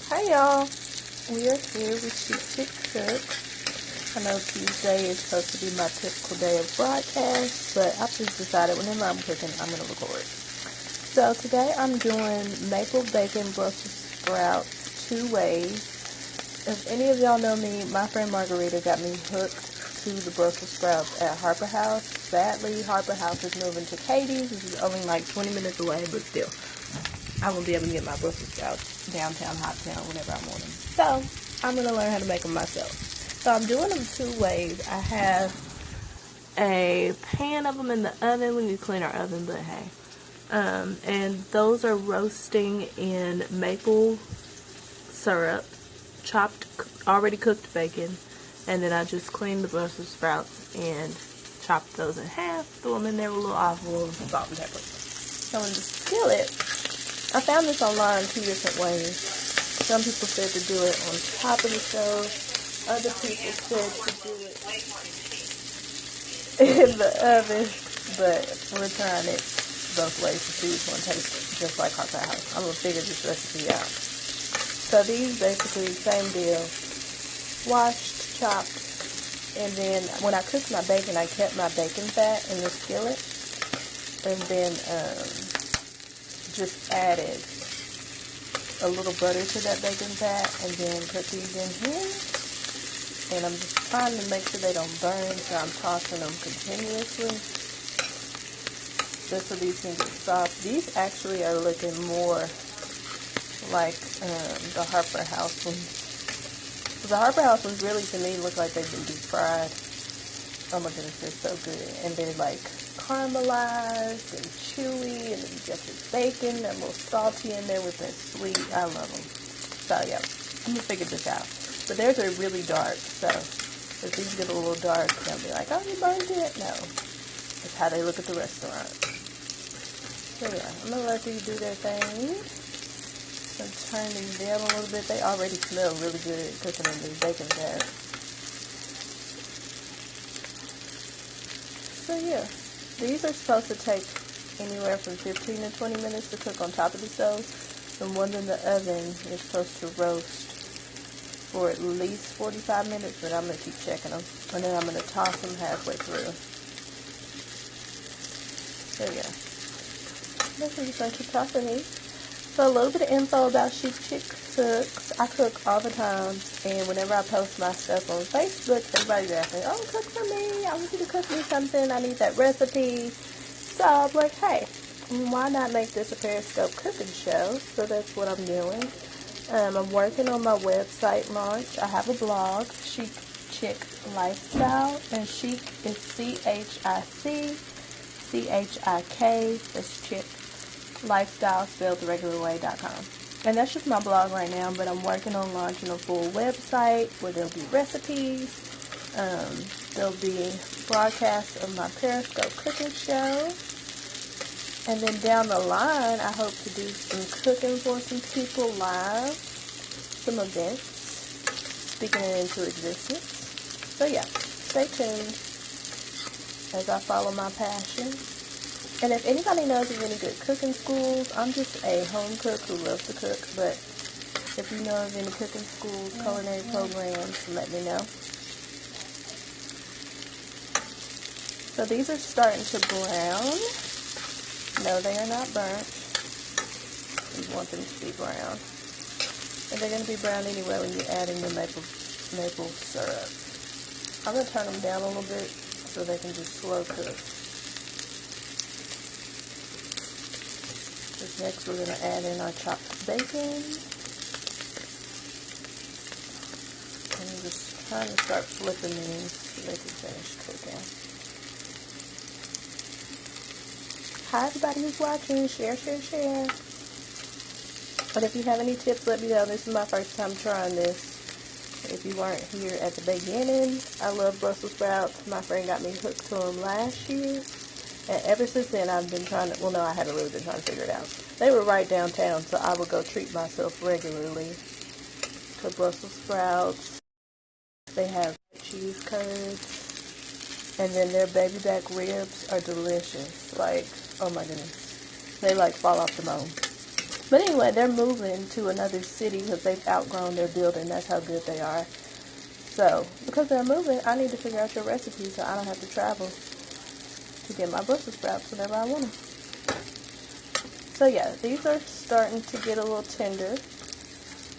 Hi y'all, we are here with Chic Chik Cooks. I know Tuesday is supposed to be my typical day of broadcast, but I've just decided whenever I'm cooking, I'm going to record. So today I'm doing maple bacon Brussels sprouts 2 ways. If any of y'all know me, my friend Margarita got me hooked to the Brussels sprouts at Harper House. Sadly, Harper House is moving to Katie's. This is only like 20 minutes away, but still, I won't be able to get my Brussels sprouts downtown, hot town, whenever I want them. So I'm going to learn how to make them myself. So I'm doing them 2 ways. I have a pan of them in the oven. We need to clean our oven, but hey. And those are roasting in maple syrup, chopped, already cooked bacon, and then I just cleaned the Brussels sprouts and chopped those in half, threw them in there with a little olive oil, salt and pepper. So in the skillet, I found this online 2 different ways. Some people said to do it on top of the stove. Other people said to do it in the oven. But we're trying it both ways to see which one tastes just like Harper House. I'm going to figure this recipe out. So these basically, same deal. Washed, chopped, and then when I cooked my bacon, I kept my bacon fat in the skillet. And then just added a little butter to that bacon fat and then put these in here. And I'm just trying to make sure they don't burn, so I'm tossing them continuously just so these can get soft. These actually are looking more like the Harper House ones. The Harper House ones really, to me, look like they've been deep fried. Oh my goodness, they're so good. And they're like caramelized and chewy, and then you get this bacon, that little salty in there with that sweet. I love them. So yeah, I'm gonna figure this out. But theirs are really dark, so if these get a little dark, they'll be like, oh, you burned it. No, it's how they look at the restaurant. So yeah, I'm gonna let these do their thing. And turn these down a little bit. They already smell really good cooking in this bacon fat. So yeah, these are supposed to take anywhere from 15 to 20 minutes to cook on top of the stove. The ones in the oven is supposed to roast for at least 45 minutes, but I'm going to keep checking them. And then I'm going to toss them halfway through. So yeah, I'm just going to keep tossing these. So a little bit of info about Chic Chik Cooks. I cook all the time, and whenever I post my stuff on Facebook, everybody's asking, oh, cook for me. I want you to cook me something. I need that recipe. So I'm like, hey, why not make this a Periscope cooking show? So that's what I'm doing. I'm working on my website launch. I have a blog, Chic Chik Lifestyle, and Chic is C-H-I-C, C-H-I-K, that's Chick, Lifestyle, spelled the regular way.com. And that's just my blog right now, but I'm working on launching a full website where there'll be recipes, there'll be broadcasts of my Periscope cooking show, and then down the line, I hope to do some cooking for some people live, some events, speaking it into existence. So yeah, stay tuned as I follow my passion. And if anybody knows of any good cooking schools, I'm just a home cook who loves to cook, but if you know of any cooking schools, culinary programs, let me know. So these are starting to brown. No, they are not burnt. You want them to be brown. And they're going to be brown anyway when you add in the maple syrup. I'm going to turn them down a little bit so they can just slow cook. Next, we're going to add in our chopped bacon. And I'm just trying to start flipping these so they can finish cooking. Hi, everybody who's watching. Share, share, share. But if you have any tips, let me know. This is my first time trying this. If you weren't here at the beginning, I love Brussels sprouts. My friend got me hooked to them last year. And ever since then, I've been trying to, well, no, I hadn't really been trying to figure it out. They were right downtown, so I would go treat myself regularly to Brussels sprouts. They have cheese curds. And then their baby back ribs are delicious. Like, oh my goodness. They like fall off the bone. But anyway, they're moving to another city because they've outgrown their building. That's how good they are. So, because they're moving, I need to figure out your recipe so I don't have to travel to get my Brussels sprouts whenever I want them. So yeah, these are starting to get a little tender.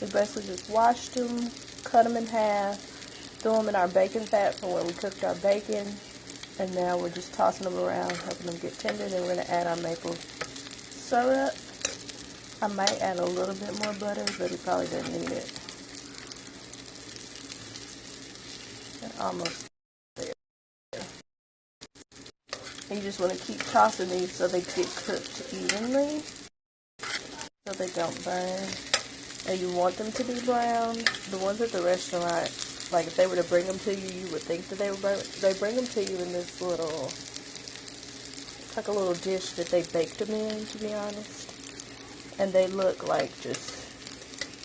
We basically just washed them, cut them in half, threw them in our bacon fat from where we cooked our bacon, and now we're just tossing them around, helping them get tender. Then we're going to add our maple syrup. I might add a little bit more butter, but it probably doesn't need it. Almost there. And you just want to keep tossing these so they get cooked evenly, so they don't burn. And you want them to be brown. The ones at the restaurant, like if they were to bring them to you, you would think that they were brown. They bring them to you in this little, it's like a little dish that they baked them in, to be honest. And they look like just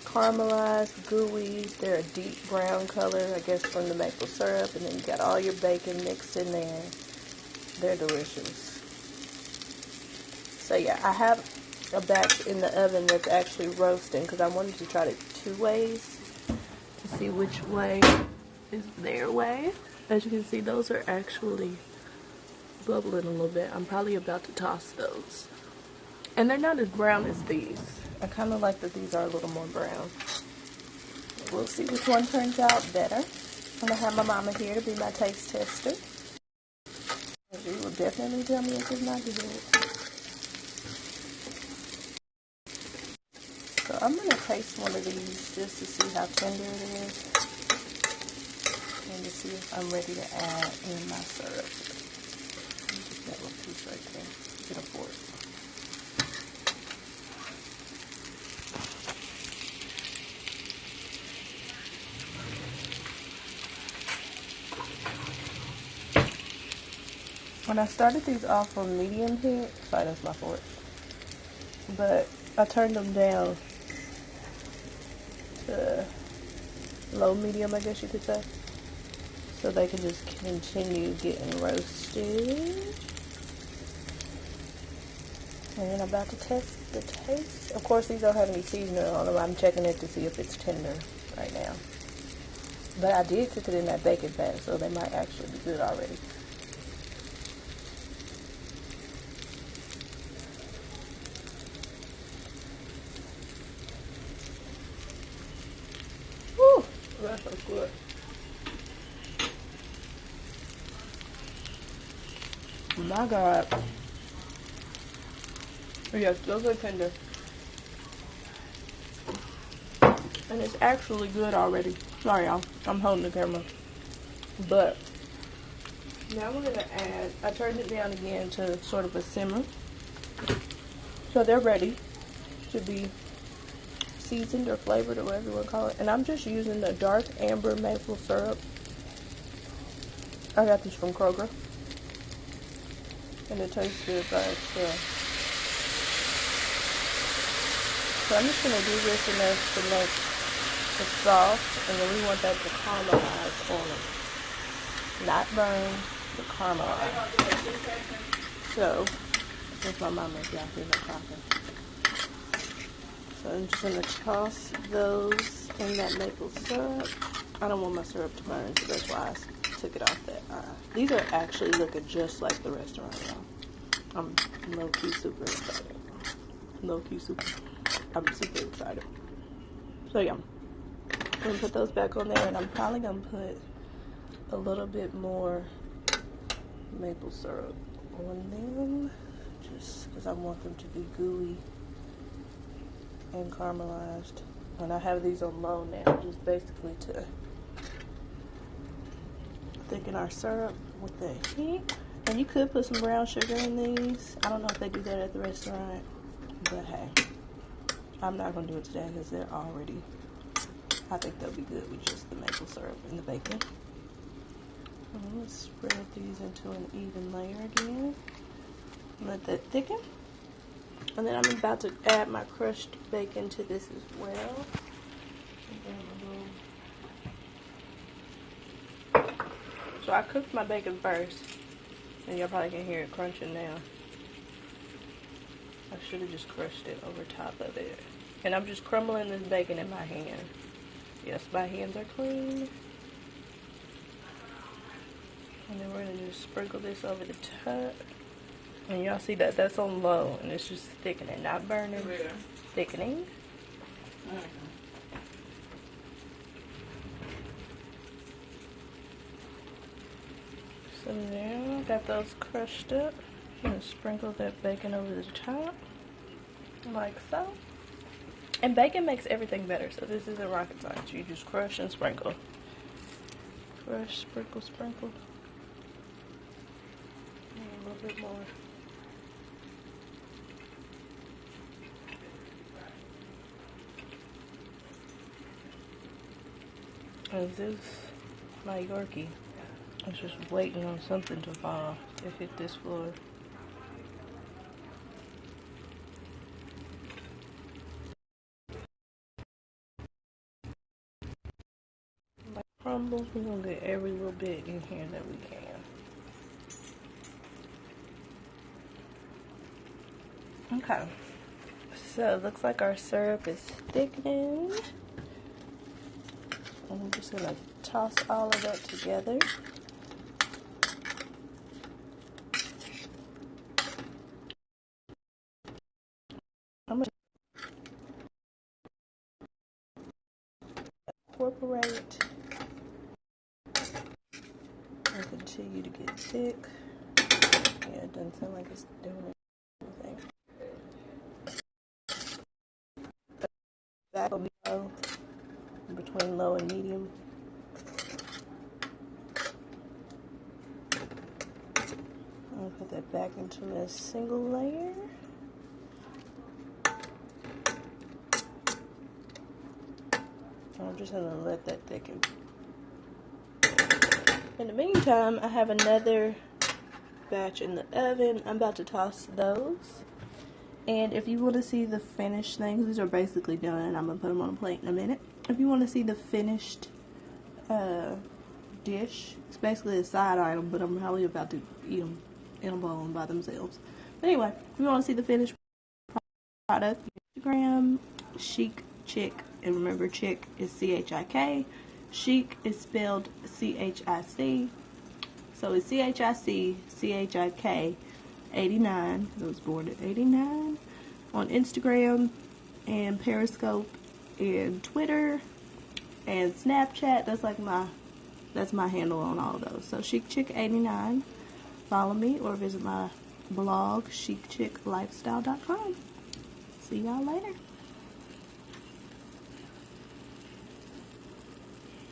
caramelized, gooey. They're a deep brown color, I guess, from the maple syrup. And then you got all your bacon mixed in there. They're delicious. So yeah, I have a batch in the oven that's actually roasting because I wanted to try it 2 ways to see which way is their way. As you can see, those are actually bubbling a little bit. I'm probably about to toss those. And they're not as brown as these. I kind of like that these are a little more brown. We'll see which one turns out better. I'm going to have my mama here to be my taste tester. She will definitely tell me if it's not good. So I'm going to taste one of these just to see how tender it is. And to see if I'm ready to add in my syrup. Just that little piece right there. Get a fork. When I started these off on medium heat, sorry, that's my fork, but I turned them down to low medium, I guess you could say, so they can just continue getting roasted. And then I'm about to test the taste. Of course, these don't have any seasoning on them. I'm checking it to see if it's tender right now. But I did cook it in that bacon fat, so they might actually be good already. Woo! That's so good. My God. Yes, those are tender. And it's actually good already. Sorry, y'all. I'm holding the camera. But now we're going to add, I turned it down again to sort of a simmer. So they're ready to be seasoned or flavored or whatever you want to call it. And I'm just using the dark amber maple syrup. I got this from Kroger. And it tastes good by itself. So I'm just going to do this enough to make the sauce, and then we want that to caramelize on it. Not burn, but caramelize. So, there's my mama, if y'all hear her talking. So I'm just going to toss those in that maple syrup. I don't want my syrup to burn, so that's why I took it off that. These are actually looking just like the restaurant, y'all. I'm low-key super excited. Low-key super. I'm super excited. So yeah, I'm gonna put those back on there, and I'm probably gonna put a little bit more maple syrup on them, just because I want them to be gooey and caramelized. And I have these on low now, just basically to thicken our syrup with the heat. And you could put some brown sugar in these. I don't know if they do that at the restaurant, but hey. I'm not going to do it today because they're already, I think they'll be good with just the maple syrup and the bacon. And let's spread these into an even layer again. Let that thicken. And then I'm about to add my crushed bacon to this as well. So I cooked my bacon first, and y'all probably can hear it crunching now. I should have just crushed it over top of it. And I'm just crumbling this bacon in my hand. Yes, my hands are clean. And then we're going to just sprinkle this over the top. And y'all see that that's on low. And it's just thickening, not burning. Thickening. So now, got those crushed up. I'm going to sprinkle that bacon over the top. Like so. And bacon makes everything better. So this isn't rocket science. You just crush and sprinkle. Crush, sprinkle, sprinkle. And a little bit more. As this, my Yorkie, is just waiting on something to fall to hit this floor. Like crumbles, we're gonna get every little bit in here that we can. Okay, so it looks like our syrup is thickening. I'm just gonna toss all of that together. I'm gonna incorporate and continue to get thick. Yeah, it doesn't sound like it's doing anything. That will be low, between low and medium. I'll put that back into a single layer. I'm just gonna let that thicken. In the meantime, I have another batch in the oven. I'm about to toss those. And if you want to see the finished things, these are basically done, and I'm gonna put them on a plate in a minute. If you want to see the finished dish, it's basically a side item, but I'm probably about to eat them in a bowl by themselves. But anyway, if you want to see the finished product, Instagram, Chic Chik, and remember Chick is C-H-I-K, Chic is spelled C-H-I-C, so it's C-H-I-C, C-H-I-K 89, because I was born at 89, on Instagram, and Periscope, and Twitter, and Snapchat. That's my handle on all of those. So Chic Chik 89, follow me, or visit my blog, chicchiklifestyle.com. See y'all later.